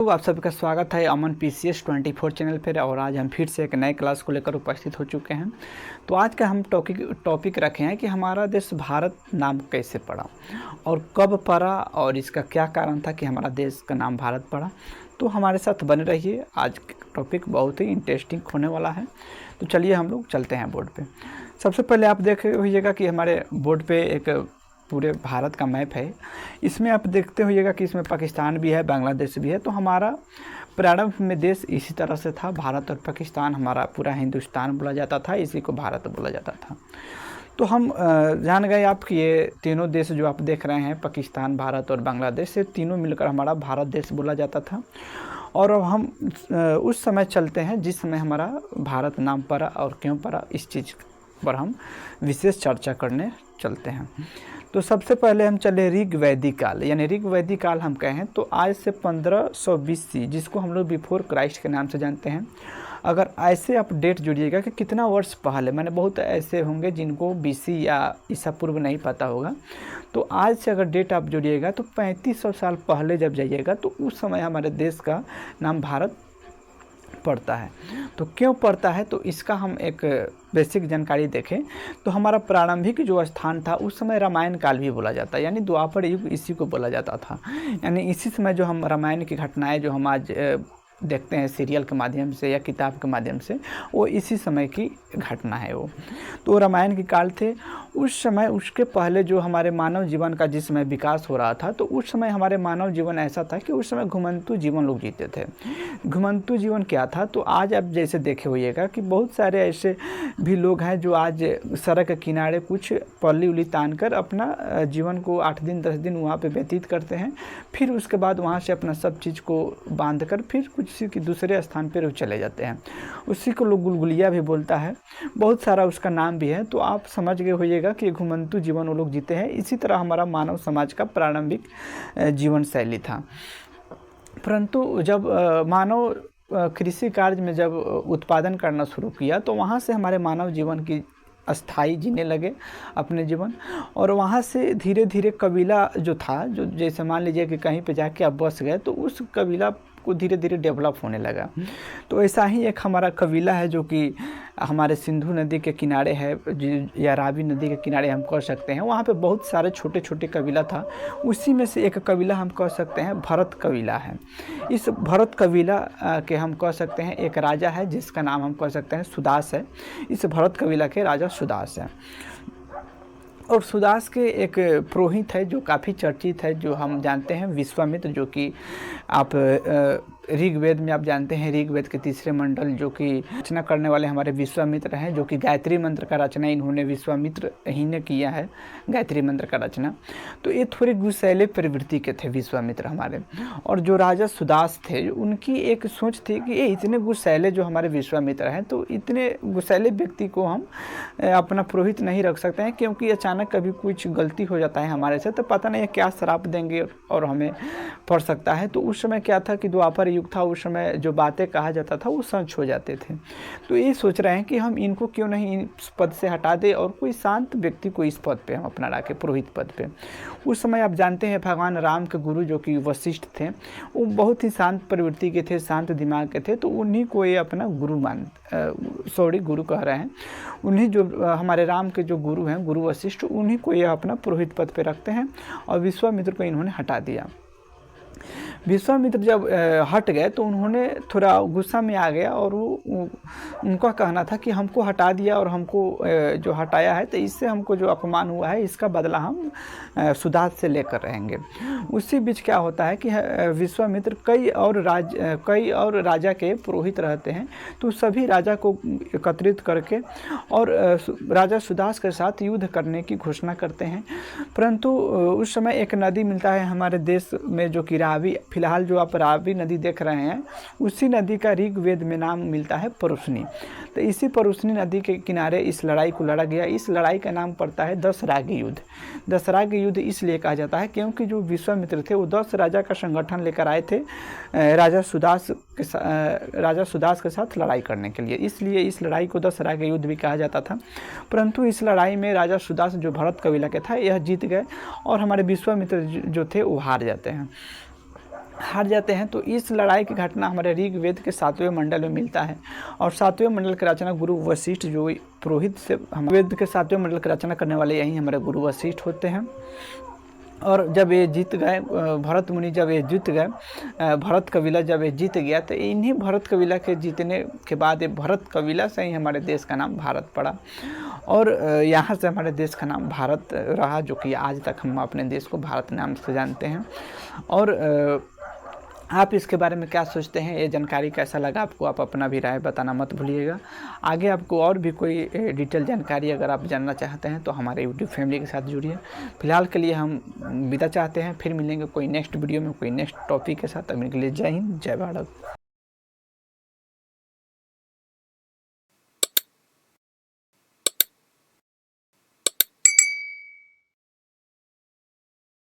तो आप सभी का स्वागत है अमन PCS 24 चैनल पर। और आज हम फिर से एक नए क्लास को लेकर उपस्थित हो चुके हैं। तो आज का हम टॉपिक रखे हैं कि हमारा देश भारत नाम कैसे पड़ा और कब पड़ा और इसका क्या कारण था कि हमारा देश का नाम भारत पड़ा। तो हमारे साथ बने रहिए, आज टॉपिक बहुत ही इंटरेस्टिंग होने वाला है। तो चलिए हम लोग चलते हैं बोर्ड पे। सबसे पहले आप देख होइएगा कि हमारे बोर्ड पे एक पूरे भारत का मैप है। इसमें आप देखते होइएगा कि इसमें पाकिस्तान भी है, बांग्लादेश भी है। तो हमारा प्रारंभ में देश इसी तरह से था, भारत और पाकिस्तान। हमारा पूरा हिंदुस्तान बोला जाता था, इसी को भारत बोला जाता था। तो हम जान गए आप कि ये तीनों देश जो आप देख रहे हैं, पाकिस्तान, भारत और बांग्लादेश, ये तीनों मिलकर हमारा भारत देश बोला जाता था। और अब हम उस समय चलते हैं जिस समय हमारा भारत नाम पड़ा और क्यों पड़ा, इस चीज़ पर हम विशेष चर्चा करने चलते हैं। तो सबसे पहले हम चले ऋग वैदिक काल, यानी ऋग वैदिक काल हम कहें तो आज से 1500 BC, जिसको हम लोग बिफोर क्राइस्ट के नाम से जानते हैं। अगर ऐसे आप डेट जोड़िएगा कि कितना वर्ष पहले, मैंने बहुत ऐसे होंगे जिनको BC या ईसा पूर्व नहीं पता होगा। तो आज से अगर डेट आप जोड़िएगा तो 3500 साल पहले जब जाइएगा तो उस समय हमारे देश का नाम भारत पड़ता है। तो क्यों पड़ता है, तो इसका हम एक बेसिक जानकारी देखें तो हमारा प्रारंभिक जो स्थान था उस समय रामायण काल भी बोला जाता है, यानी द्वापर युग इसी को बोला जाता था। यानी इसी समय जो हम रामायण की घटनाएं जो हम आज देखते हैं सीरियल के माध्यम से या किताब के माध्यम से, वो इसी समय की घटना है वो। तो रामायण के काल थे उस समय। उसके पहले जो हमारे मानव जीवन का जिस समय विकास हो रहा था, तो उस समय हमारे मानव जीवन ऐसा था कि उस समय घुमंतु जीवन लोग जीते थे। घुमंतु जीवन क्या था, तो आज आप जैसे देखे होइएगा कि बहुत सारे ऐसे भी लोग हैं जो आज सड़क के किनारे कुछ पल्ली उल्ली तान कर अपना जीवन को 8 दिन 10 दिन वहाँ पे व्यतीत करते हैं। फिर उसके बाद वहाँ से अपना सब चीज़ को बांध कर फिर कुछ की दूसरे स्थान पर चले जाते हैं। उसी को लोग गुलगुलिया भी बोलता है, बहुत सारा उसका नाम भी है। तो आप समझ गए होइएगा कि घुमंतु जीवन वो लोग जीते हैं। इसी तरह हमारा मानव समाज का प्रारंभिक जीवन शैली था। परंतु जब मानव कृषि कार्य में जब उत्पादन करना शुरू किया तो वहाँ से हमारे मानव जीवन की अस्थाई जीने लगे अपने जीवन। और वहाँ से धीरे धीरे कबीला जो था, जो जैसे मान लीजिए कि कहीं पे जाके आप बस गए तो उस कबीला को धीरे धीरे डेवलप होने लगा। तो ऐसा ही एक हमारा कबीला है जो कि हमारे सिंधु नदी के किनारे है, या रावी नदी के किनारे हम कह सकते हैं। वहाँ पे बहुत सारे छोटे छोटे कबीला था, उसी में से एक कबीला हम कह सकते हैं भरत कबीला है। इस भरत कबीला के हम कह सकते हैं एक राजा है जिसका नाम हम कह सकते हैं सुदास है। इस भरत कबीला के राजा सुदास है। और सुदास के एक पुरोहित है जो काफ़ी चर्चित है, जो हम जानते हैं विश्वामित्र, जो कि आप ऋग्वेद में आप जानते हैं ऋग्वेद के तीसरे मंडल जो कि रचना करने वाले हमारे विश्वामित्र हैं, जो कि गायत्री मंत्र का रचना इन्होंने विश्वामित्र ही ने किया है, गायत्री मंत्र का रचना। तो ये थोड़े गुस्सैले प्रवृत्ति के थे विश्वामित्र हमारे। और जो राजा सुदास थे उनकी एक सोच थी कि ये इतने गुस्सैले जो हमारे विश्वामित्र हैं, तो इतने गुस्सैले व्यक्ति को हम अपना पुरोहित नहीं रख सकते हैं, क्योंकि अचानक कभी कुछ गलती हो जाता है हमारे से तो पता नहीं है क्या श्राप देंगे और हमें पड़ सकता है। तो उस समय क्या था कि द्वापर युग था, उस समय जो बातें कहा जाता था वो सच हो जाते थे। तो ये सोच रहे हैं कि हम इनको क्यों नहीं इस पद से हटा दें और कोई शांत व्यक्ति को इस पद पे हम अपना रखें, पुरोहित पद पे। उस समय आप जानते हैं भगवान राम के गुरु जो कि वशिष्ठ थे, वो बहुत ही शांत प्रवृत्ति के थे, शांत दिमाग के थे। तो उन्हीं को ये अपना गुरु गुरु कह रहे हैं। उन्हीं जो हमारे राम के जो गुरु हैं, गुरु वशिष्ठ, उन्हीं को ये अपना पुरोहित पद पे रखते हैं। और विश्वामित्र को इन्होंने हटा दिया। विश्वामित्र जब हट गए तो उन्होंने थोड़ा गुस्सा में आ गया और वो उनका कहना था कि हमको हटा दिया और हमको जो हटाया है तो इससे हमको जो अपमान हुआ है इसका बदला हम सुदास से लेकर रहेंगे। उसी बीच क्या होता है कि विश्वामित्र कई और राजा के पुरोहित रहते हैं। तो सभी राजा को एकत्रित करके और राजा सुदास के साथ युद्ध करने की घोषणा करते हैं। परंतु उस समय एक नदी मिलता है हमारे देश में जो कि रावी, फिलहाल जो आप रावी नदी देख रहे हैं उसी नदी का ऋग्वेद में नाम मिलता है परुष्णी। तो इसी परुष्णी नदी के किनारे इस लड़ाई को लड़ा गया। इस लड़ाई का नाम पड़ता है दशराग युद्ध। दशराग युद्ध इसलिए कहा जाता है क्योंकि जो विश्वामित्र थे वो 10 राजा का संगठन लेकर आए थे राजा सुदास के साथ लड़ाई करने के लिए, इसलिए इस लड़ाई को दशराग युद्ध भी कहा जाता था। परंतु इस लड़ाई में राजा सुदास जो भरत कबीला के था यह जीत गए और हमारे विश्वामित्र जो थे वो हार जाते हैं। हार जाते हैं। तो इस लड़ाई की घटना हमारे ऋग्वेद के 7वें मंडल में मिलता है और 7वें मंडल के रचना गुरु वशिष्ठ जो पुरोहित से वेद के 7वें मंडल की रचना करने वाले यही हमारे गुरु वशिष्ठ होते हैं। और जब ये जीत गए भरत मुनि, जब ये जीत गए भरत कबीला जब ये जीत गया तो इन्हीं भरत कबीला के जीतने के बाद ये भरत कबीला से ही हमारे देश का नाम भारत पड़ा और यहाँ से हमारे देश का नाम भारत रहा, जो कि आज तक हम अपने देश को भारत नाम से जानते हैं। और आप इसके बारे में क्या सोचते हैं, ये जानकारी कैसा लगा आपको, आप अपना भी राय बताना मत भूलिएगा। आगे आपको और भी कोई डिटेल जानकारी अगर आप जानना चाहते हैं तो हमारे यूट्यूब फैमिली के साथ जुड़िए। फिलहाल के लिए हम विदा चाहते हैं, फिर मिलेंगे कोई नेक्स्ट वीडियो में कोई नेक्स्ट टॉपिक के साथ। तब के लिए जय हिंद, जय भारत।